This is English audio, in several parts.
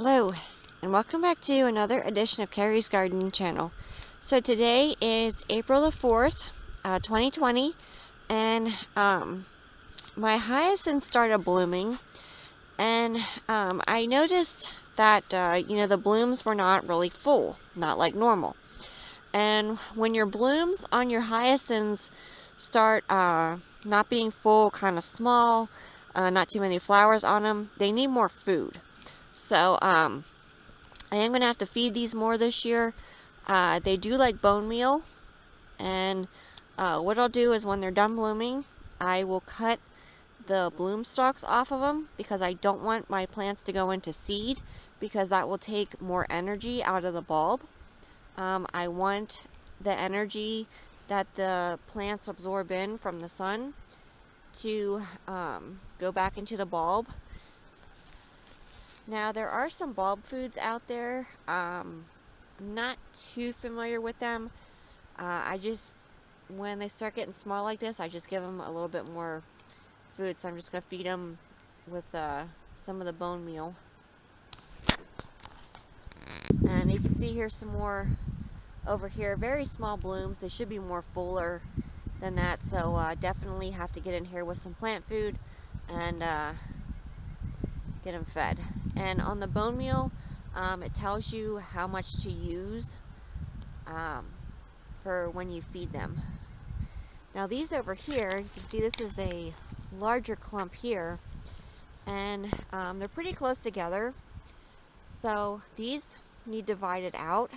Hello, and welcome back to another edition of Carrie's Gardening Channel. So today is April the 4th, 2020, and my hyacinths started blooming, and I noticed that, the blooms were not really full, not like normal. And when your blooms on your hyacinths start not being full, kind of small, not too many flowers on them, they need more food. So, I am going to have to feed these more this year. They do like bone meal, and what I'll do is when they're done blooming, I will cut the bloom stalks off of them because I don't want my plants to go into seed because that will take more energy out of the bulb. I want the energy that the plants absorb in from the sun to go back into the bulb. Now, there are some bulb foods out there. I'm not too familiar with them. When they start getting small like this, I just give them a little bit more food. So I'm just going to feed them with some of the bone meal. And you can see here some more over here. Very small blooms. They should be more fuller than that. So definitely have to get in here with some plant food and get them fed. And on the bone meal, it tells you how much to use for when you feed them. Now these over here, you can see this is a larger clump here, and they're pretty close together. So these need divided out.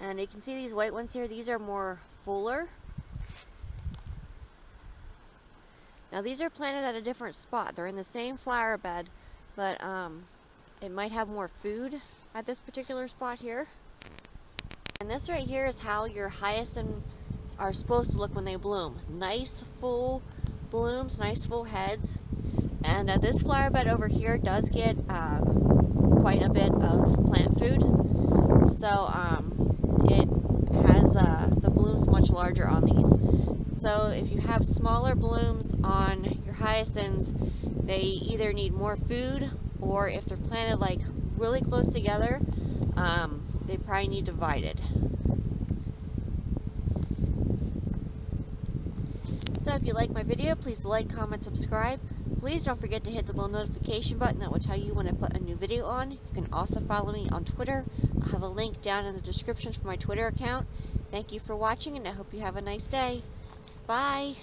And you can see these white ones here, these are more fuller. Now these are planted at a different spot. They're in the same flower bed, but it might have more food at this particular spot here. And this right here is how your hyacinths are supposed to look when they bloom. Nice full blooms, nice full heads. And this flower bed over here does get quite a bit of plant food. So it has the blooms much larger on these. So if you have smaller blooms on your hyacinths, they either need more food, or if they're planted like really close together, they probably need divided. So if you like my video, please like, comment, subscribe. Please don't forget to hit the little notification button that will tell you when I put a new video on. You can also follow me on Twitter. I'll have a link down in the description for my Twitter account. Thank you for watching, and I hope you have a nice day. Bye.